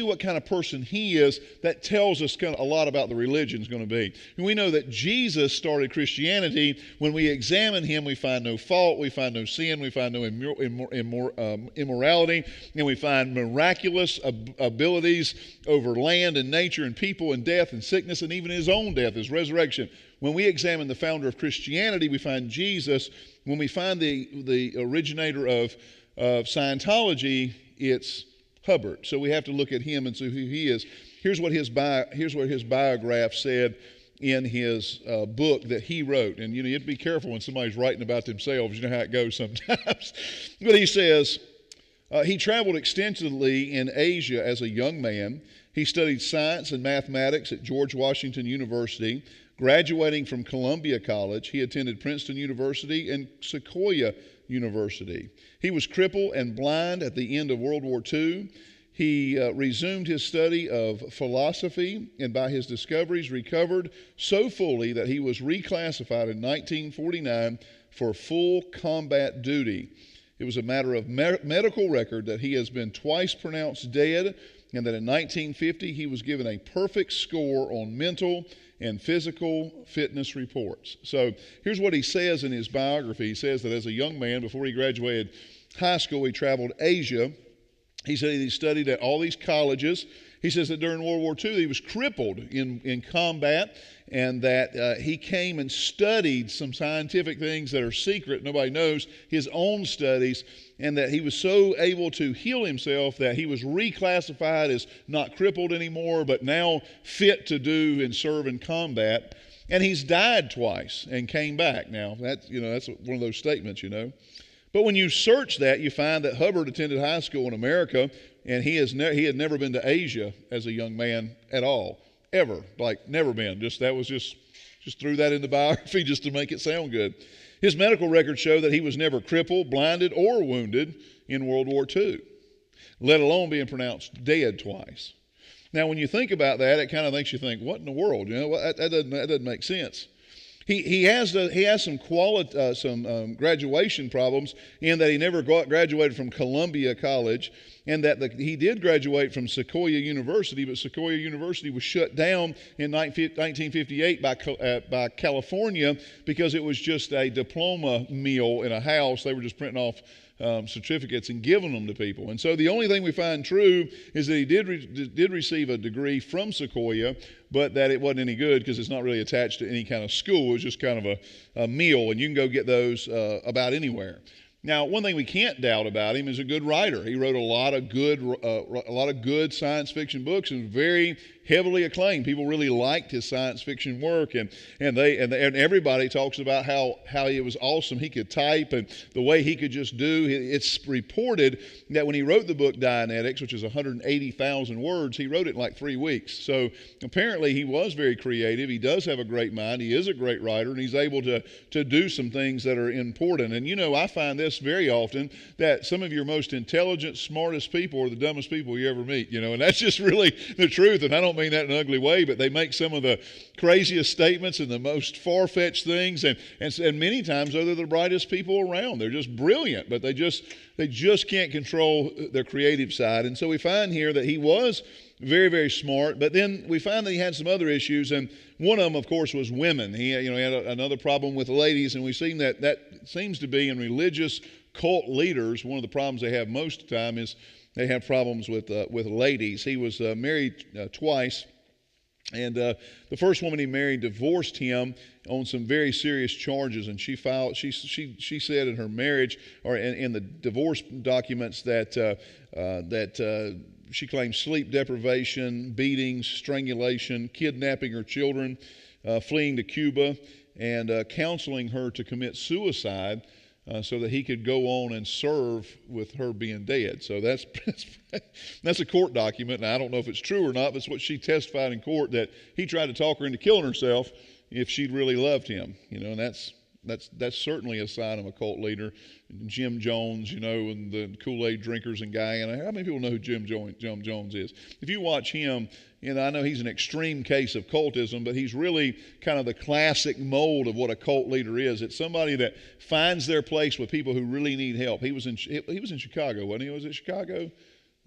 what kind of person he is, that tells us kind of a lot about the religion is going to be. And we know that Jesus started Christianity. When we examine him, we find no fault, we find no sin, we find no immorality, and we find miraculous abilities over land and nature and people and death and sickness and even his own death, his resurrection. When we examine the founder of Christianity, we find Jesus. When we find the originator of Scientology, it's Hubbard. So we have to look at him and see who he is. Here's what his biograph said in his book that he wrote. And you have to be careful when somebody's writing about themselves. You know how it goes sometimes. But he says, he traveled extensively in Asia as a young man. He studied science and mathematics at George Washington University. Graduating from Columbia College, he attended Princeton University and Sequoia University. He was crippled and blind at the end of World War II. He resumed his study of philosophy, and by his discoveries recovered so fully that he was reclassified in 1949 for full combat duty. It was a matter of medical record that he has been twice pronounced dead, and that in 1950 he was given a perfect score on mental and physical fitness reports. So here's what he says in his biography. He says that as a young man, before he graduated high school, he traveled Asia. He said he studied at all these colleges. He says that during World War II, he was crippled in combat, and that he came and studied some scientific things that are secret, nobody knows, his own studies, and that he was so able to heal himself that he was reclassified as not crippled anymore, but now fit to do and serve in combat. And he's died twice and came back. Now, that's one of those statements, But when you search that, you find that Hubbard attended high school in America, and he had never been to Asia as a young man at all, ever, like never been. Just threw that in the biography just to make it sound good. His medical records show that he was never crippled, blinded, or wounded in World War II, let alone being pronounced dead twice. Now, when you think about that, it kind of makes you think, what in the world? That doesn't make sense. He has some graduation problems in that he never graduated from Columbia College, and that he did graduate from Sequoia University, but Sequoia University was shut down in 1958 by California because it was just a diploma mill in a house. They were just printing off certificates and giving them to people. And so the only thing we find true is that he did receive a degree from Sequoia, but that it wasn't any good because it's not really attached to any kind of school. It's just kind of a meal, and you can go get those about anywhere. Now, one thing we can't doubt about him is a good writer. He wrote a lot of good science fiction books, and very heavily acclaimed. People really liked his science fiction work, and everybody talks about how it was awesome. He could type, and the way he could just do. It's reported that when he wrote the book Dianetics, which is 180,000 words, he wrote it in like 3 weeks. So apparently he was very creative. He does have a great mind. He is a great writer, and he's able to do some things that are important. And I find this very often, that some of your most intelligent, smartest people are the dumbest people you ever meet, and that's just really the truth. And I don't mean that in an ugly way, but they make some of the craziest statements and the most far-fetched things, and many times they're the brightest people around. They're just brilliant, but they just can't control their creative side. And so we find here that he was very, very smart, but then we find that he had some other issues, and one of them, of course, was women. He had another problem with ladies, and we've seen that seems to be in religious cult leaders. One of the problems they have most of the time is they have problems with ladies. He was married twice, and the first woman he married divorced him on some very serious charges, and she said in her marriage, or in the divorce documents, that she claimed sleep deprivation, beatings, strangulation, kidnapping her children, fleeing to Cuba, and counseling her to commit suicide so that he could go on and serve with her being dead. So that's a court document, and I don't know if it's true or not, but it's what she testified in court, that he tried to talk her into killing herself if she'd really loved him. And that's certainly a sign of a cult leader. Jim Jones, and the Kool-Aid drinkers in Guyana. How many people know who Jim Jones is? If you watch him, I know he's an extreme case of cultism, but he's really kind of the classic mold of what a cult leader is. It's somebody that finds their place with people who really need help. He was in Chicago, wasn't he? Was it Chicago?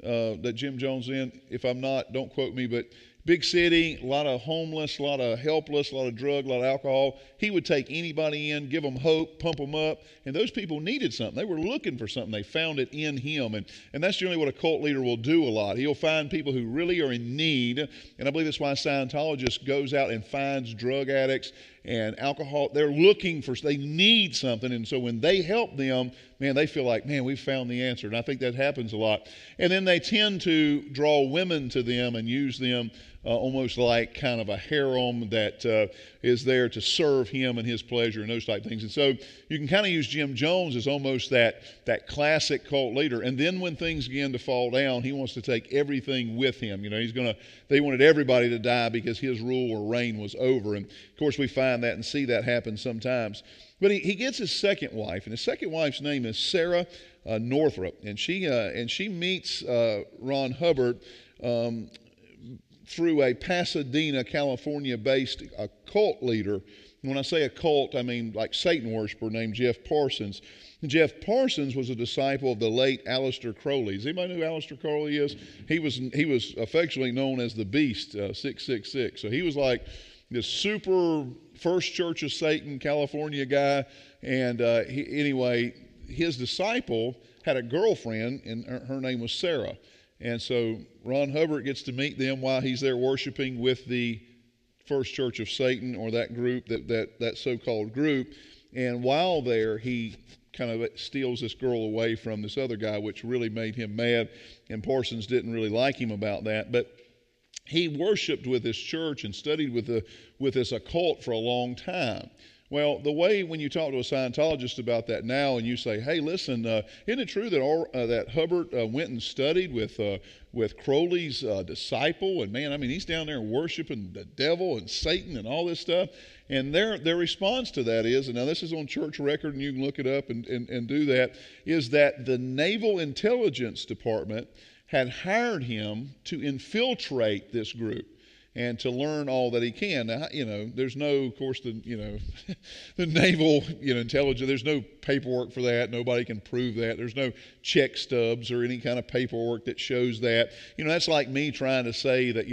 that Jim Jones in. If I'm not, don't quote me, but big city, a lot of homeless, a lot of helpless, a lot of drug, a lot of alcohol. He would take anybody in, give them hope, pump them up, and those people needed something. They were looking for something. They found it in him, and that's generally what a cult leader will do a lot. He'll find people who really are in need, and I believe that's why Scientologist goes out and finds drug addicts and alcohol. They're looking for, they need something, and so when they help them, man, they feel like, man, we found the answer, and I think that happens a lot. And then they tend to draw women to them and use them almost like kind of a harem that is there to serve him and his pleasure and those type things. And so you can kind of use Jim Jones as almost that classic cult leader. And then when things begin to fall down, he wants to take everything with him. You know, they wanted everybody to die because his rule or reign was over. And of course we find that and see that happen sometimes. But he gets his second wife, and his second wife's name is Sarah Northrup, and she meets Ron Hubbard through a Pasadena, California-based cult leader. When I say a cult, I mean like Satan worshiper named Jeff Parsons. And Jeff Parsons was a disciple of the late Aleister Crowley. Does anybody know who Aleister Crowley is? He was affectionately known as the Beast, 666. So he was like this super First Church of Satan California guy. And anyway, his disciple had a girlfriend, and her name was Sarah. And so Ron Hubbard gets to meet them while he's there worshiping with the First Church of Satan, or that group, that so-called group. And while there, he kind of steals this girl away from this other guy, which really made him mad. And Parsons didn't really like him about that. But he worshiped with this church and studied with this occult for a long time. Well, the way when you talk to a Scientologist about that now, and you say, "Hey, listen, isn't it true that that Hubbard went and studied with Crowley's disciple? And man, I mean, he's down there worshiping the devil and Satan and all this stuff." And their response to that is, and now this is on church record, and you can look it up and do that, is that the Naval Intelligence Department had hired him to infiltrate this group and to learn all that he can. Now, there's no, of course, the naval, intelligence, there's no paperwork for that. Nobody can prove that. There's no check stubs or any kind of paperwork that shows that. That's like me trying to say that,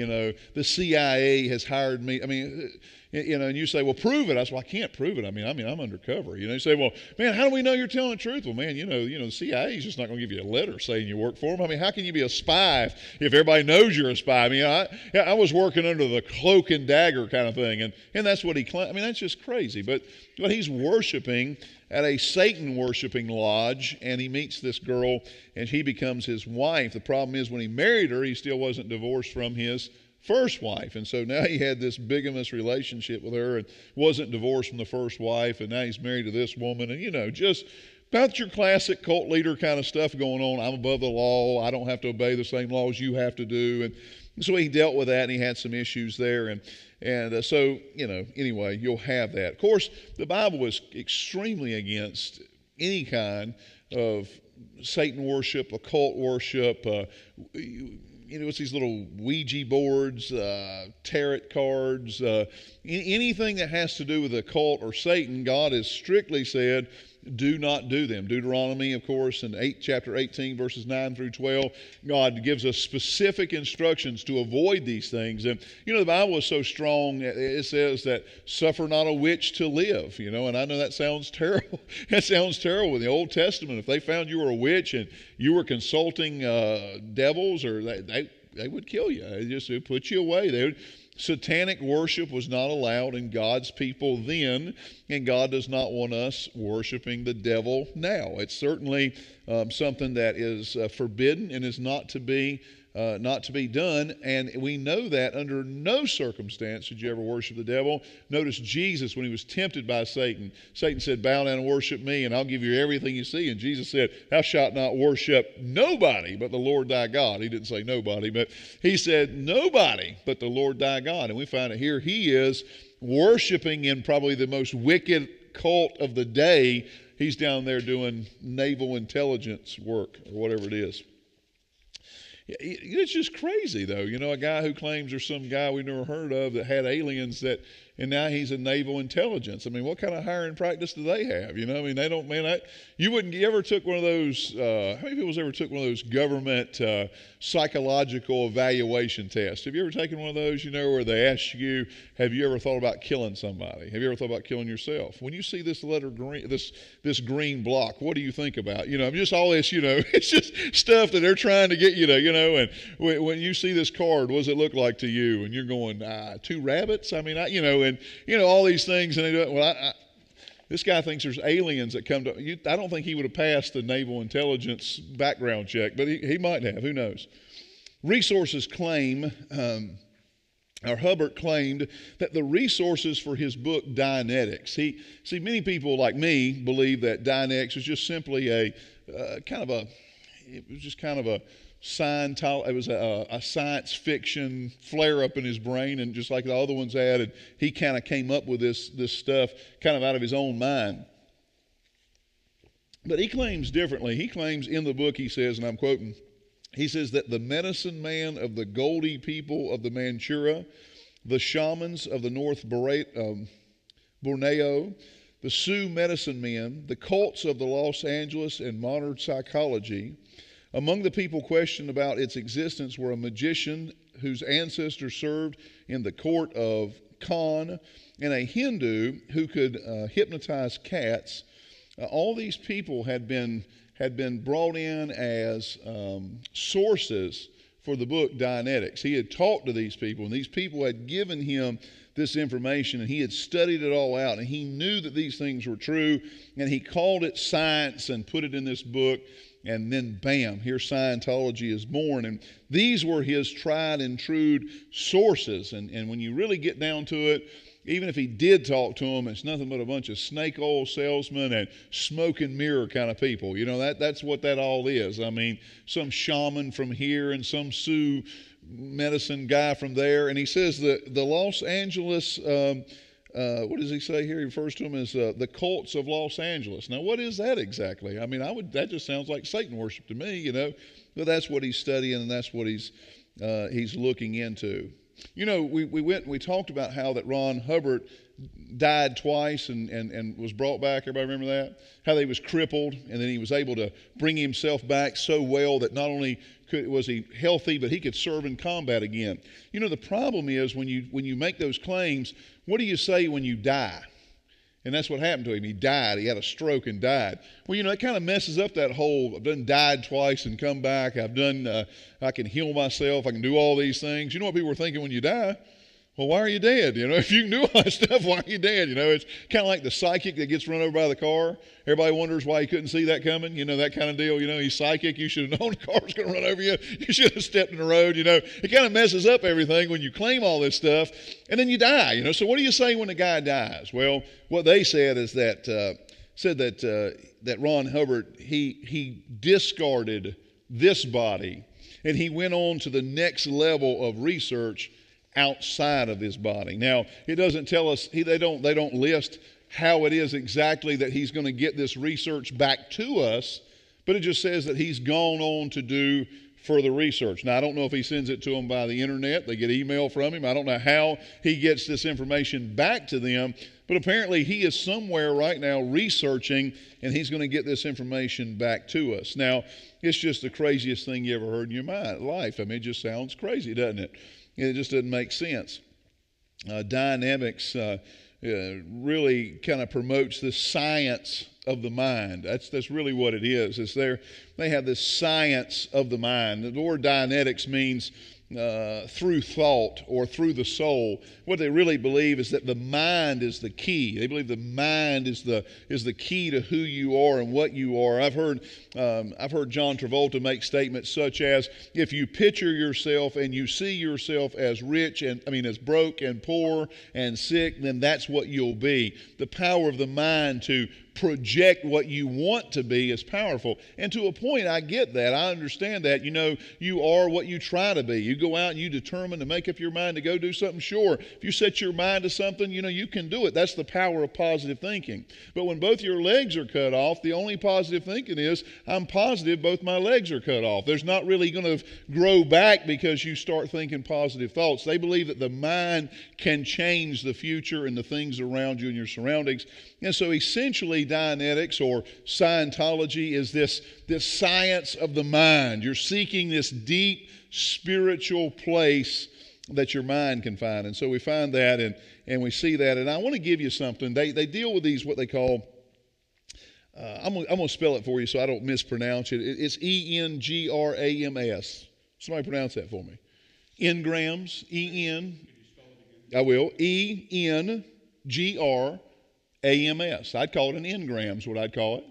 the CIA has hired me. I mean, and you say, well, prove it. I say, well, I can't prove it. I mean, I'm undercover. You say, well, man, how do we know you're telling the truth? Well, man, the CIA is just not going to give you a letter saying you work for them. I mean, how can you be a spy if everybody knows you're a spy? I mean, I was working under the cloak and dagger kind of thing, and that's what he claimed. I mean, that's just crazy. But he's worshiping at a Satan worshiping lodge, and he meets this girl, and he becomes his wife. The problem is when he married her, he still wasn't divorced from his first wife, and so now he had this bigamous relationship with her and wasn't divorced from the first wife, and now he's married to this woman, and just about your classic cult leader kind of stuff going on. I'm above the law. I don't have to obey the same laws you have to do, and so he dealt with that, and he had some issues there, and so anyway, you'll have that. Of course, the Bible is extremely against any kind of Satan worship, occult worship. It's these little Ouija boards, tarot cards, anything that has to do with the occult or Satan. God has strictly said, do not do them. Deuteronomy, of course, in chapter 18, verses 9 through 12, God gives us specific instructions to avoid these things. And, the Bible is so strong, it says that suffer not a witch to live, and I know that sounds terrible. That sounds terrible. In the Old Testament, if they found you were a witch and you were consulting devils, or they would kill you. They would put you away. Satanic worship was not allowed in God's people then, and God does not want us worshiping the devil now. It's certainly something that is forbidden and is not to be done, and we know that under no circumstance should you ever worship the devil. Notice Jesus, when he was tempted by Satan, Satan said, bow down and worship me, and I'll give you everything you see. And Jesus said, thou shalt not worship nobody but the Lord thy God. He didn't say nobody, but he said nobody but the Lord thy God. And we find it here. He is worshiping in probably the most wicked cult of the day. He's down there doing naval intelligence work or whatever it is. It's just crazy, though. A guy who claims there's some guy we never heard of that had aliens that and now he's in naval intelligence. I mean, what kind of hiring practice do they have? You know, I mean, they don't, man, you ever took one of those, how many people's ever took one of those government psychological evaluation tests? Have you ever taken one of those, you know, where they ask you, have you ever thought about killing somebody? Have you ever thought about killing yourself? When you see this letter green, this green block, what do you think about? You know, I'm just all this, you know, it's just stuff that they're trying to get you to, you know, and when you see this card, what does it look like to you? And you're going, 2 rabbits? I mean, you know, and, you know, all these things. And they do it. Well, this guy thinks there's aliens that come to, I don't think he would have passed the naval intelligence background check, but he might have. Who knows? Resources claim, Hubbard claimed that the resources for his book, Dianetics, many people like me believe that Dianetics is just simply it was just kind of a science fiction flare up in his brain, and just like the other ones had, and he kind of came up with this stuff kind of out of his own mind. But he claims differently. He claims in the book, he says, and I'm quoting, he says that the medicine man of the Goldie people of the Manchuria, the shamans of the North Borneo, the Sioux medicine men, the cults of the Los Angeles and modern psychology. Among the people questioned about its existence were a magician whose ancestors served in the court of Khan and a Hindu who could hypnotize cats. All these people had been brought in as sources for the book Dianetics. He had talked to these people, and these people had given him this information, and he had studied it all out, and he knew that these things were true, and he called it science and put it in this book, and then bam, here Scientology is born. And these were his tried and true sources, and when you really get down to it, even if he did talk to them, it's nothing but a bunch of snake oil salesmen and smoke and mirror kind of people. You know, that's what that all is. I mean, some shaman from here and some Sioux medicine guy from there. And he says that the Los Angeles, what does he say here? He refers to them as the cults of Los Angeles. Now, what is that exactly? I mean, that just sounds like Satan worship to me, you know. But that's what he's studying, and that's what he's looking into. You know, we talked about how that Ron Hubbard died twice and was brought back. Everybody remember that? How he was crippled, and then he was able to bring himself back so well that not only was he healthy, but he could serve in combat again. You know, the problem is when you make those claims, what do you say when you die? And that's what happened to him. He died. He had a stroke and died. Well, you know, it kind of messes up that whole, I've done died twice and come back. I can heal myself. I can do all these things. You know what people were thinking when you die? Well, why are you dead? You know, if you can do all that stuff, why are you dead? You know, it's kind of like the psychic that gets run over by the car. Everybody wonders why he couldn't see that coming. You know, that kind of deal. You know, he's psychic. You should have known the car was going to run over you. You should have stepped in the road. You know, it kind of messes up everything when you claim all this stuff and then you die. You know, so what do you say when the guy dies? Well, what they said is that that Ron Hubbard he discarded this body and he went on to the next level of research outside of his body. Now, it doesn't tell us, they don't list how it is exactly that he's going to get this research back to us, but it just says that he's gone on to do further research. Now, I don't know if he sends it to them by the internet. They get email from him. I don't know how he gets this information back to them, but apparently he is somewhere right now researching, and he's going to get this information back to us. Now, it's just the craziest thing you ever heard in your life. I mean, it just sounds crazy, doesn't it? It just doesn't make sense. Dynamics really kind of promotes this science of the mind. That's really what it is. It's they have this science of the mind. The word Dianetics means through thought or through the soul. What they really believe is that the mind is the key. They believe the mind is the key to who you are and what you are. I've heard John Travolta make statements such as, if you picture yourself and you see yourself as as broke and poor and sick, then that's what you'll be. The power of the mind to project what you want to be is powerful. And to a point, I get that. I understand that. You know, you are what you try to be. You go out and you determine to make up your mind to go do something. Sure, if you set your mind to something, you know, you can do it. That's the power of positive thinking. But when both your legs are cut off, the only positive thinking is, I'm positive both my legs are cut off. There's not really going to grow back because you start thinking positive thoughts. They believe that the mind can change the future and the things around you and your surroundings. And so essentially Dianetics or Scientology is this science of the mind. You're seeking this deep spiritual place that your mind can find. And so we find that and we see that. And I want to give you something. They deal with these, what they call, I'm going to spell it for you so I don't mispronounce it. It's engrams. Somebody pronounce that for me. Engrams, E-N. I will. E-N-G-R-A-M-S. I'd call it an engrams, what I'd call it.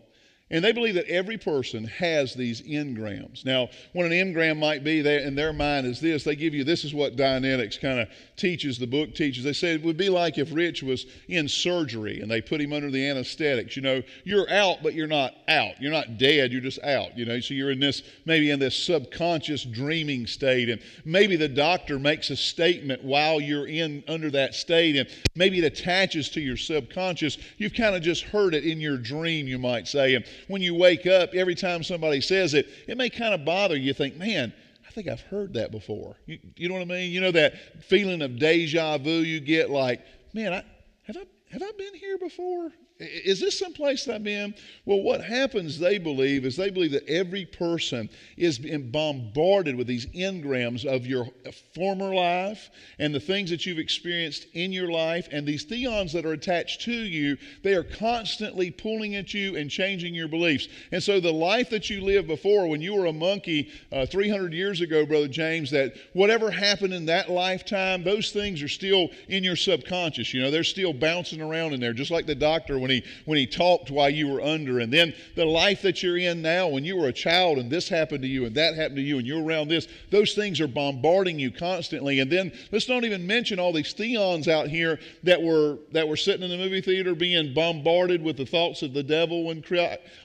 And they believe that every person has these engrams. Now, what an engram might be in their mind is this. They give you, this is what Dianetics kind of teaches, the book teaches. They say it would be like if Rich was in surgery and they put him under the anesthetics. You know, you're out, but you're not out. You're not dead, you're just out. You know, so you're in this, maybe in this subconscious dreaming state. And maybe the doctor makes a statement while you're under that state. And maybe it attaches to your subconscious. You've kind of just heard it in your dream, you might say. And when you wake up, every time somebody says it, it may kind of bother you. You think, man, I think I've heard that before. You know what I mean? You know that feeling of deja vu you get, like, man, have I been here before? Is this someplace that I've been? Well, what happens, they believe, is they believe that every person is bombarded with these engrams of your former life and the things that you've experienced in your life, and these theons that are attached to you, they are constantly pulling at you and changing your beliefs. And so the life that you lived before, when you were a monkey 300 years ago, Brother James, that whatever happened in that lifetime, those things are still in your subconscious. You know, they're still bouncing around in there, just like the doctor when he talked while you were under. And then the life that you're in now, when you were a child and this happened to you and that happened to you and you're around this, those things are bombarding you constantly. And then let's not even mention all these theons out here that were sitting in the movie theater being bombarded with the thoughts of the devil and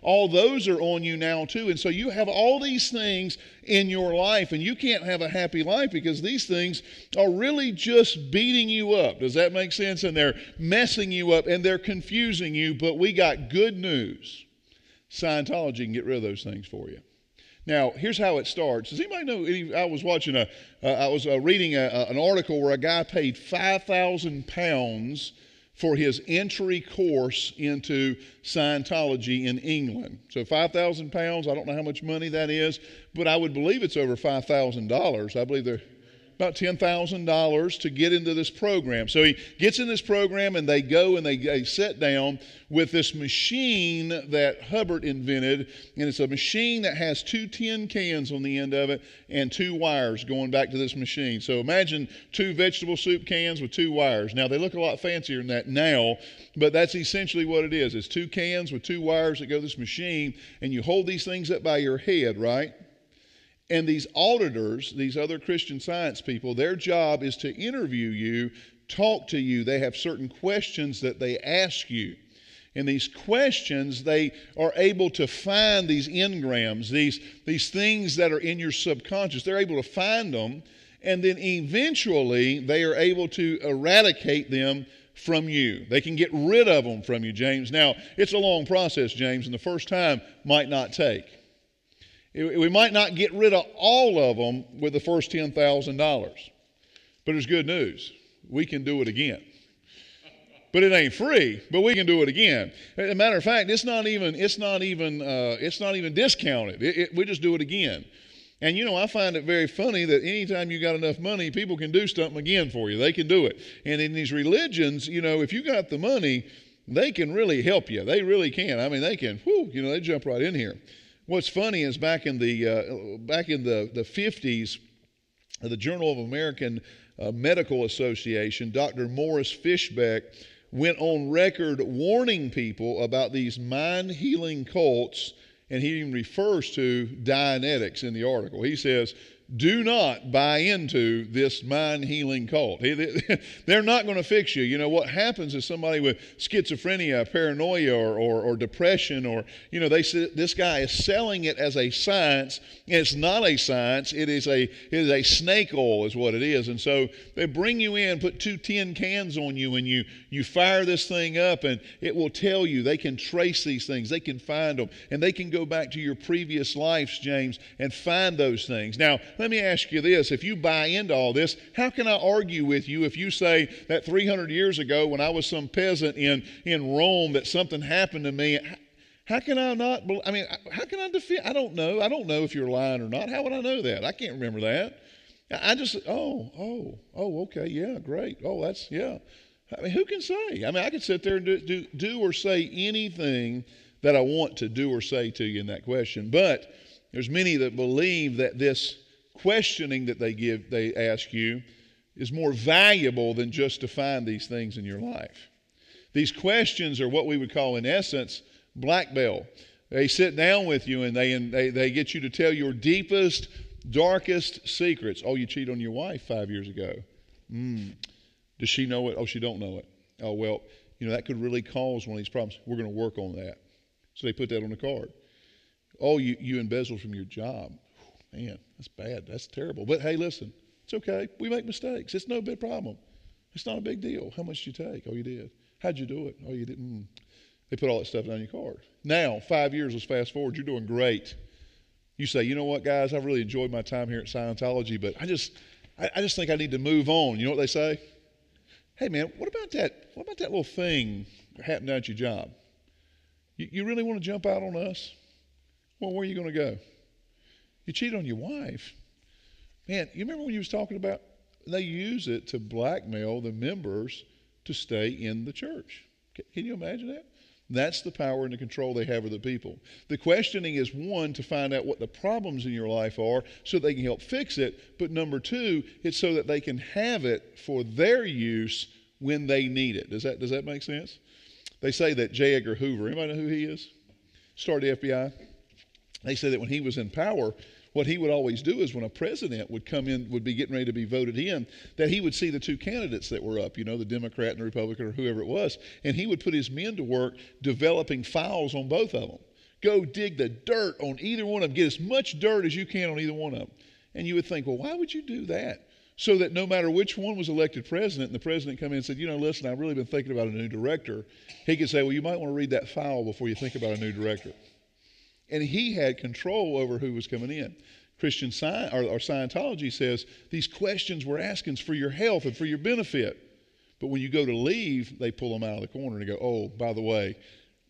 all those are on you now too. And so you have all these things in your life, and you can't have a happy life because these things are really just beating you up. Does that make sense? And they're messing you up and they're confusing you. But we got good news. Scientology can get rid of those things for you. Now, here's how it starts. Does anybody know? I was watching reading an article where a guy paid £5,000 for his entry course into Scientology in England. So £5,000, I don't know how much money that is, but I would believe it's over $5,000. I believe they're about $10,000 to get into this program. So he gets in this program and they go and they sit down with this machine that Hubbard invented, and it's a machine that has two tin cans on the end of it and two wires going back to this machine. So imagine two vegetable soup cans with two wires. Now they look a lot fancier than that now, but that's essentially what it is. It's two cans with two wires that go to this machine, and you hold these things up by your head, right? And these auditors, these other Christian Science people, their job is to interview you, talk to you. They have certain questions that they ask you. And these questions, they are able to find these engrams, these things that are in your subconscious. They're able to find them, and then eventually they are able to eradicate them from you. They can get rid of them from you, James. Now, it's a long process, James, and the first time might not take. We might not get rid of all of them with the first $10,000. But there's good news. We can do it again. But it ain't free, but we can do it again. As a matter of fact, it's not even discounted. We just do it again. And you know, I find it very funny that anytime you got enough money, people can do something again for you. They can do it. And in these religions, you know, if you got the money, they can really help you. They really can. I mean, they can, they jump right in here. What's funny is back in the 50s, the Journal of American Medical Association, Dr. Morris Fishbeck went on record warning people about these mind-healing cults, and he even refers to Dianetics in the article. He says, do not buy into this mind healing cult. They're not going to fix you. You know, what happens is somebody with schizophrenia, paranoia, or depression, or, you know, they say this guy is selling it as a science, and it's not a science. It is a snake oil is what it is. And so they bring you in, put 2 tin cans on you, and you fire this thing up, and it will tell you. They can trace these things. They can find them, and they can go back to your previous lives, James, and find those things. Now, let me ask you this. If you buy into all this, how can I argue with you if you say that 300 years ago when I was some peasant in Rome that something happened to me? How can I not, I mean, how can I defend? I don't know. I don't know if you're lying or not. How would I know that? I can't remember that. I just, okay, yeah, great. Oh, that's, yeah. I mean, who can say? I mean, I could sit there and do or say anything that I want to do or say to you in that question. But there's many that believe that this questioning that they ask you is more valuable than just to find these things in your life. These questions are what we would call, in essence, blackmail. They sit down with you and they get you to tell your deepest, darkest secrets. Oh, you cheated on your wife 5 years ago. Does she know it? Oh, she don't know it. Oh, well, you know, that could really cause one of these problems. We're going to work on that. So they put that on the card. Oh, you embezzled from your job. Man, that's bad. That's terrible. But hey, listen, it's okay. We make mistakes. It's no big problem. It's not a big deal. How much did you take? Oh, you did. How'd you do it? Oh, you didn't. They put all that stuff down your card. Now, 5 years, let's fast forward. You're doing great. You say, you know what, guys? I've really enjoyed my time here at Scientology, but I just think I need to move on. You know what they say? Hey, man, what about that little thing that happened down at your job? You really want to jump out on us? Well, where are you going to go? You cheated on your wife. Man, you remember when you was talking about they use it to blackmail the members to stay in the church. Can you imagine that? That's the power and the control they have of the people. The questioning is, one, to find out what the problems in your life are so they can help fix it. But number two, it's so that they can have it for their use when they need it. Does that make sense? They say that J. Edgar Hoover, anybody know who he is? Started the FBI. They say that when he was in power, what he would always do is when a president would come in, would be getting ready to be voted in, that he would see the 2 candidates that were up, you know, the Democrat and the Republican or whoever it was, and he would put his men to work developing files on both of them. Go dig the dirt on either one of them. Get as much dirt as you can on either one of them. And you would think, well, why would you do that? So that no matter which one was elected president, and the president come in and said, you know, listen, I've really been thinking about a new director, he could say, well, you might want to read that file before you think about a new director. And he had control over who was coming in. Christian Scientology says these questions we're asking is for your health and for your benefit. But when you go to leave, they pull them out of the corner and go, oh, by the way,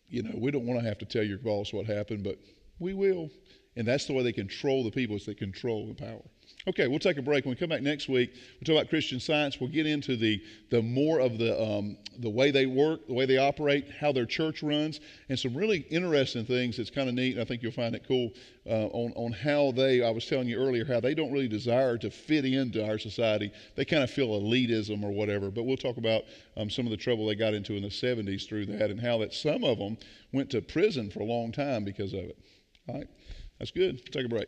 you know, we don't want to have to tell your boss what happened, but we will. And that's the way they control the people, is they control the power. Okay, we'll take a break. When we come back next week, we'll talk about Christian Science. We'll get into the more of the way they work, the way they operate, how their church runs, and some really interesting things that's kind of neat, and I think you'll find it cool on how I was telling you earlier, how they don't really desire to fit into our society. They kind of feel elitism or whatever, but we'll talk about some of the trouble they got into in the 70s through that, and how that some of them went to prison for a long time because of it. All right, that's good. Take a break.